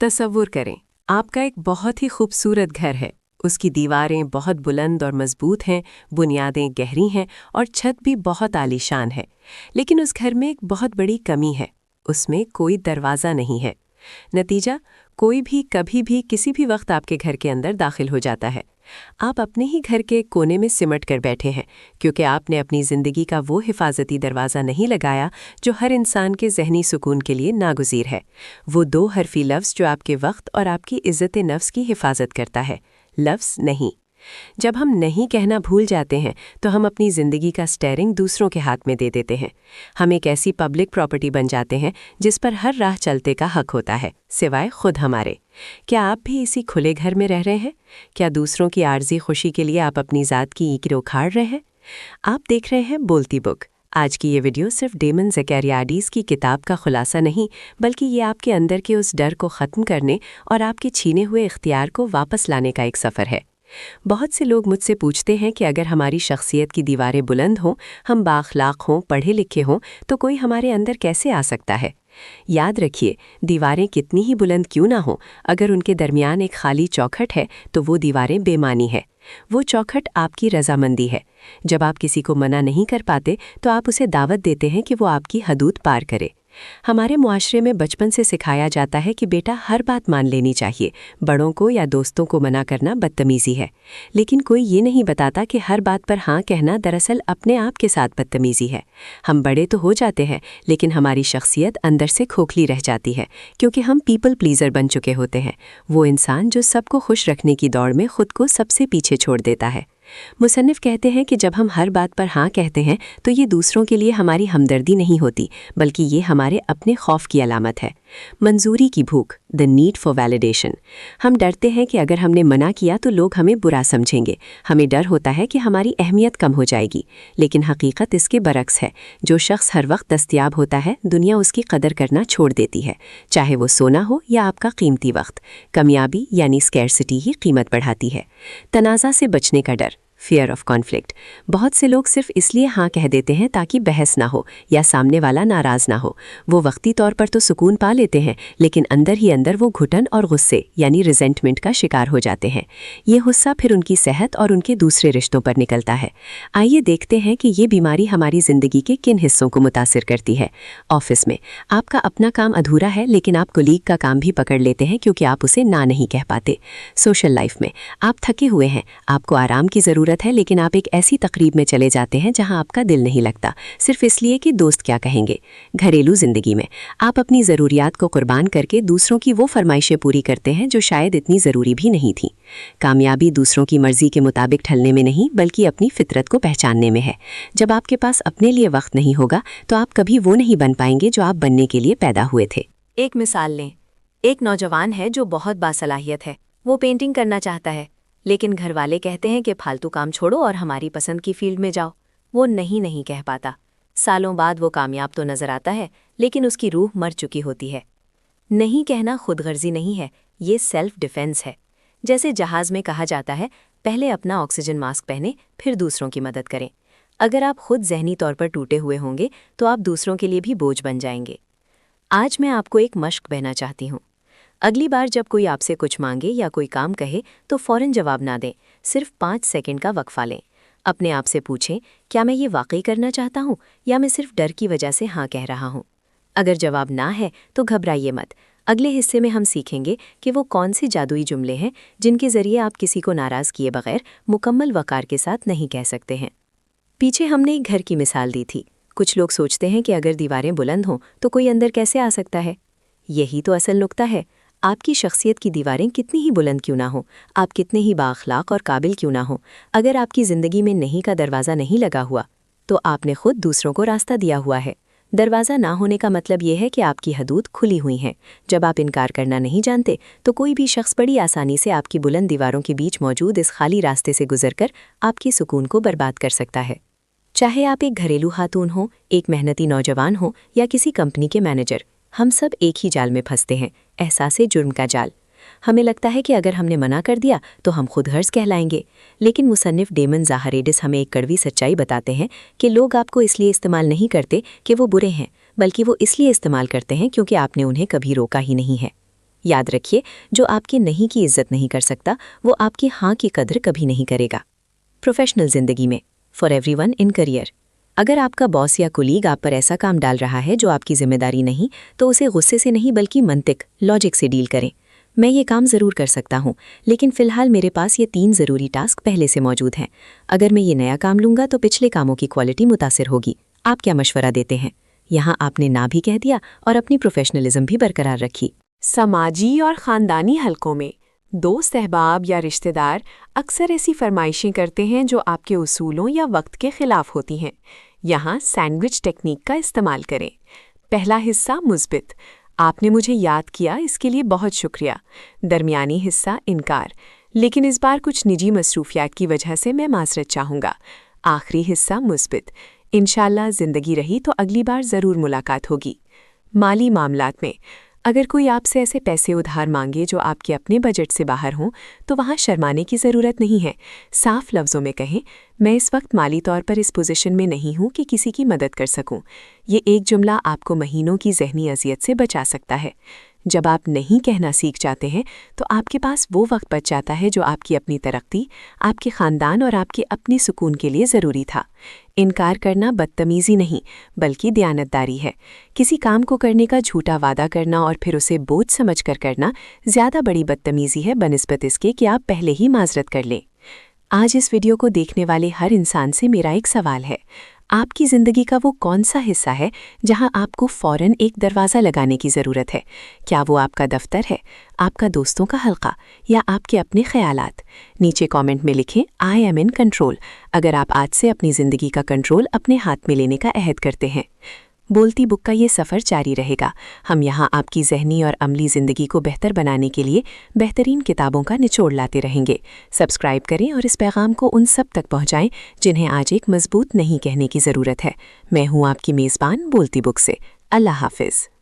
تصور کریں آپ کا ایک بہت ہی خوبصورت گھر ہے، اس کی دیواریں بہت بلند اور مضبوط ہیں، بنیادیں گہری ہیں اور چھت بھی بہت عالیشان ہے، لیکن اس گھر میں ایک بہت بڑی کمی ہے، اس میں کوئی دروازہ نہیں ہے۔ نتیجہ، کوئی بھی کبھی بھی کسی بھی وقت آپ کے گھر کے اندر داخل ہو جاتا ہے۔ آپ اپنے ہی گھر کے کونے میں سمٹ کر بیٹھے ہیں کیونکہ آپ نے اپنی زندگی کا وہ حفاظتی دروازہ نہیں لگایا جو ہر انسان کے ذہنی سکون کے لیے ناگزیر ہے۔ وہ 2 حرفی لفظ جو آپ کے وقت اور آپ کی عزت نفس کی حفاظت کرتا ہے، لفظ نہیں۔ جب ہم نہیں کہنا بھول جاتے ہیں تو ہم اپنی زندگی کا سٹیئرنگ دوسروں کے ہاتھ میں دے دیتے ہیں۔ ہم ایک ایسی پبلک پراپرٹی بن جاتے ہیں جس پر ہر راہ چلتے کا حق ہوتا ہے، سوائے خود ہمارے۔ کیا آپ بھی اسی کھلے گھر میں رہ رہے ہیں؟ کیا دوسروں کی عارضی خوشی کے لیے آپ اپنی ذات کی اینکھیں اکھاڑ رہے ہیں؟ آپ دیکھ رہے ہیں بولتی بک۔ آج کی یہ ویڈیو صرف ڈیمن زکریادیس کی کتاب کا خلاصہ نہیں، بلکہ یہ آپ کے اندر کے اس ڈر کو ختم کرنے اور آپ کے چھینے ہوئے اختیار کو واپس لانے کا ایک سفر ہے۔ بہت سے لوگ مجھ سے پوچھتے ہیں کہ اگر ہماری شخصیت کی دیواریں بلند ہوں، ہم بااخلاق ہوں، پڑھے لکھے ہوں، تو کوئی ہمارے اندر کیسے آ سکتا ہے؟ یاد رکھیے، دیواریں کتنی ہی بلند کیوں نہ ہوں، اگر ان کے درمیان ایک خالی چوکھٹ ہے تو وہ دیواریں بے معنی ہے۔ وہ چوکھٹ آپ کی رضامندی ہے۔ جب آپ کسی کو منع نہیں کر پاتے تو آپ اسے دعوت دیتے ہیں کہ وہ آپ کی حدود پار کرے۔ ہمارے معاشرے میں بچپن سے سکھایا جاتا ہے کہ بیٹا ہر بات مان لینی چاہیے، بڑوں کو یا دوستوں کو منع کرنا بدتمیزی ہے، لیکن کوئی یہ نہیں بتاتا کہ ہر بات پر ہاں کہنا دراصل اپنے آپ کے ساتھ بدتمیزی ہے۔ ہم بڑے تو ہو جاتے ہیں لیکن ہماری شخصیت اندر سے کھوکھلی رہ جاتی ہے کیونکہ ہم پیپل پلیزر بن چکے ہوتے ہیں، وہ انسان جو سب کو خوش رکھنے کی دوڑ میں خود کو سب سے پیچھے چھوڑ دیتا ہے۔ مصنف کہتے ہیں کہ جب ہم ہر بات پر ہاں کہتے ہیں تو یہ دوسروں کے لیے ہماری ہمدردی نہیں ہوتی، بلکہ یہ ہمارے اپنے خوف کی علامت ہے۔ منظوری کی بھوک، the need for validation۔ ہم ڈرتے ہیں کہ اگر ہم نے منع کیا تو لوگ ہمیں برا سمجھیں گے، ہمیں ڈر ہوتا ہے کہ ہماری اہمیت کم ہو جائے گی، لیکن حقیقت اس کے برعکس ہے۔ جو شخص ہر وقت دستیاب ہوتا ہے، دنیا اس کی قدر کرنا چھوڑ دیتی ہے، چاہے وہ سونا ہو یا آپ کا قیمتی وقت۔ کامیابی یعنی اسکیرسٹی ہی قیمت بڑھاتی ہے۔ تنازع سے بچنے کا ڈر، فیئر آف کانفلکٹ۔ بہت سے لوگ صرف اس لیے ہاں کہہ دیتے ہیں تاکہ بحث نہ ہو یا سامنے والا ناراض نہ ہو۔ وہ وقتی طور پر تو سکون پا لیتے ہیں لیکن اندر ہی اندر وہ گھٹن اور غصے یعنی ریزنٹمنٹ کا شکار ہو جاتے ہیں۔ یہ غصہ پھر ان کی صحت اور ان کے دوسرے رشتوں پر نکلتا ہے۔ آئیے دیکھتے ہیں کہ یہ بیماری ہماری زندگی کے کن حصوں کو متاثر کرتی ہے۔ آفس میں آپ کا اپنا کام ادھورا ہے لیکن آپ کولیگ کا کام بھی پکڑ لیتے ہیں کیونکہ آپ اسے نہ نہیں کہہ پاتے۔ سوشل لائف میں آپ تھکے ہوئے ہیں، آپ کو آرام کی ضرورت ہے لیکن آپ ایک ایسی تقریب میں چلے جاتے ہیں جہاں آپ کا دل نہیں لگتا، صرف اس لیے کہ دوست کیا کہیں گے۔ گھریلو زندگی میں آپ اپنی ضروریات کو قربان کر کے دوسروں کی وہ فرمائشیں پوری کرتے ہیں جو شاید اتنی ضروری بھی نہیں تھیں۔ کامیابی دوسروں کی مرضی کے مطابق ڈھلنے میں نہیں بلکہ اپنی فطرت کو پہچاننے میں ہے۔ جب آپ کے پاس اپنے لیے وقت نہیں ہوگا تو آپ کبھی وہ نہیں بن پائیں گے جو آپ بننے کے لیے پیدا ہوئے تھے۔ ایک مثال لیں، ایک نوجوان ہے جو بہت باصلاحیت ہے، وہ پینٹنگ کرنا چاہتا ہے، لیکن گھر والے کہتے ہیں کہ فالتو کام چھوڑو اور ہماری پسند کی فیلڈ میں جاؤ۔ وہ نہیں کہہ پاتا۔ سالوں بعد وہ کامیاب تو نظر آتا ہے لیکن اس کی روح مر چکی ہوتی ہے۔ نہیں کہنا خود غرضی نہیں ہے، یہ سیلف ڈیفینس ہے۔ جیسے جہاز میں کہا جاتا ہے، پہلے اپنا آکسیجن ماسک پہنیں پھر دوسروں کی مدد کریں۔ اگر آپ خود ذہنی طور پر ٹوٹے ہوئے ہوں گے تو آپ دوسروں کے لیے بھی بوجھ بن جائیں گے۔ آج میں آپ کو ایک مشق بہنا چاہتی ہوں۔ اگلی بار جب کوئی آپ سے کچھ مانگے یا کوئی کام کہے تو فوراً جواب نہ دیں، صرف 5 سیکنڈ کا وقفہ لیں۔ اپنے آپ سے پوچھیں، کیا میں یہ واقعی کرنا چاہتا ہوں یا میں صرف ڈر کی وجہ سے ہاں کہہ رہا ہوں؟ اگر جواب نہ ہے تو گھبرائیے مت۔ اگلے حصے میں ہم سیکھیں گے کہ وہ کون سے جادوئی جملے ہیں جن کے ذریعے آپ کسی کو ناراض کیے بغیر مکمل وقار کے ساتھ نہیں کہہ سکتے ہیں۔ پیچھے ہم نے ایک گھر کی مثال دی تھی۔ کچھ لوگ سوچتے ہیں کہ اگر دیواریں بلند ہوں تو کوئی اندر کیسے آ سکتا ہے؟ یہی تو اصل نکتہ ہے۔ آپ کی شخصیت کی دیواریں کتنی ہی بلند کیوں نہ ہوں، آپ کتنے ہی بااخلاق اور قابل کیوں نہ ہوں، اگر آپ کی زندگی میں نہیں کا دروازہ نہیں لگا ہوا تو آپ نے خود دوسروں کو راستہ دیا ہوا ہے۔ دروازہ نہ ہونے کا مطلب یہ ہے کہ آپ کی حدود کھلی ہوئی ہیں۔ جب آپ انکار کرنا نہیں جانتے تو کوئی بھی شخص بڑی آسانی سے آپ کی بلند دیواروں کے بیچ موجود اس خالی راستے سے گزر کر آپ کی سکون کو برباد کر سکتا ہے۔ چاہے آپ ایک گھریلو خاتون ہوں، ایک محنتی نوجوان ہوں یا کسی کمپنی کے مینیجر، ہم سب ایک ہی جال میں پھنستے ہیں، احساس جرم کا جال۔ ہمیں لگتا ہے کہ اگر ہم نے منع کر دیا تو ہم خود غرض کہلائیں گے، لیکن مصنف ڈیمن زاہریڈس ہمیں ایک کڑوی سچائی بتاتے ہیں کہ لوگ آپ کو اس لیے استعمال نہیں کرتے کہ وہ برے ہیں، بلکہ وہ اس لیے استعمال کرتے ہیں کیونکہ آپ نے انہیں کبھی روکا ہی نہیں ہے۔ یاد رکھیے، جو آپ کی نہیں کی عزت نہیں کر سکتا وہ آپ کی ہاں کی قدر کبھی نہیں کرے گا۔ پروفیشنل زندگی میں for every one in career, اگر آپ کا باس یا کولیگ آپ پر ایسا کام ڈال رہا ہے جو آپ کی ذمہ داری نہیں، تو اسے غصے سے نہیں بلکہ منطق، لاجک سے ڈیل کریں۔ میں یہ کام ضرور کر سکتا ہوں، لیکن فی الحال میرے پاس یہ 3 ضروری ٹاسک پہلے سے موجود ہیں۔ اگر میں یہ نیا کام لوں گا تو پچھلے کاموں کی کوالٹی متاثر ہوگی۔ آپ کیا مشورہ دیتے ہیں؟ یہاں آپ نے نہ بھی کہہ دیا اور اپنی پروفیشنلزم بھی برقرار رکھی۔ سماجی اور خاندانی حلقوں میں دوست، احباب یا رشتہ دار اکثر ایسی فرمائشیں کرتے ہیں جو آپ کے اصولوں یا وقت کے خلاف ہوتی ہیں۔ یہاں سینڈوچ ٹیکنیک کا استعمال کریں۔ پہلا حصہ مثبت، آپ نے مجھے یاد کیا، اس کے لیے بہت شکریہ۔ درمیانی حصہ انکار، لیکن اس بار کچھ نجی مصروفیات کی وجہ سے میں معذرت چاہوں گا۔ آخری حصہ مثبت، انشاءاللہ زندگی رہی تو اگلی بار ضرور ملاقات ہوگی۔ مالی معاملات میں اگر کوئی آپ سے ایسے پیسے ادھار مانگے جو آپ کے اپنے بجٹ سے باہر ہوں تو وہاں شرمانے کی ضرورت نہیں ہے۔ صاف لفظوں میں کہیں، میں اس وقت مالی طور پر اس پوزیشن میں نہیں ہوں کہ کسی کی مدد کر سکوں۔ یہ ایک جملہ آپ کو مہینوں کی ذہنی اذیت سے بچا سکتا ہے۔ جب آپ نہیں کہنا سیکھ جاتے ہیں تو آپ کے پاس وہ وقت بچ جاتا ہے جو آپ کی اپنی ترقی، آپ کے خاندان اور آپ کے اپنی سکون کے لیے ضروری تھا۔ انکار کرنا بدتمیزی نہیں بلکہ دیانتداری ہے۔ کسی کام کو کرنے کا جھوٹا وعدہ کرنا اور پھر اسے بوجھ سمجھ کر کرنا زیادہ بڑی بدتمیزی ہے بنسبت اس کے کہ آپ پہلے ہی معذرت کر لیں۔ آج اس ویڈیو کو دیکھنے والے ہر انسان سے میرا ایک سوال ہے، آپ کی زندگی کا وہ کون سا حصہ ہے جہاں آپ کو فوراً ایک دروازہ لگانے کی ضرورت ہے؟ کیا وہ آپ کا دفتر ہے، آپ کا دوستوں کا حلقہ یا آپ کے اپنے خیالات؟ نیچے کامنٹ میں لکھیں آئی ایم ان کنٹرول اگر آپ آج سے اپنی زندگی کا کنٹرول اپنے ہاتھ میں لینے کا عہد کرتے ہیں۔ بولتی بک کا یہ سفر جاری رہے گا۔ ہم یہاں آپ کی ذہنی اور عملی زندگی کو بہتر بنانے کے لیے بہترین کتابوں کا نچوڑ لاتے رہیں گے۔ سبسکرائب کریں اور اس پیغام کو ان سب تک پہنچائیں جنہیں آج ایک مضبوط نہیں کہنے کی ضرورت ہے۔ میں ہوں آپ کی میزبان بولتی بک سے۔ اللہ حافظ۔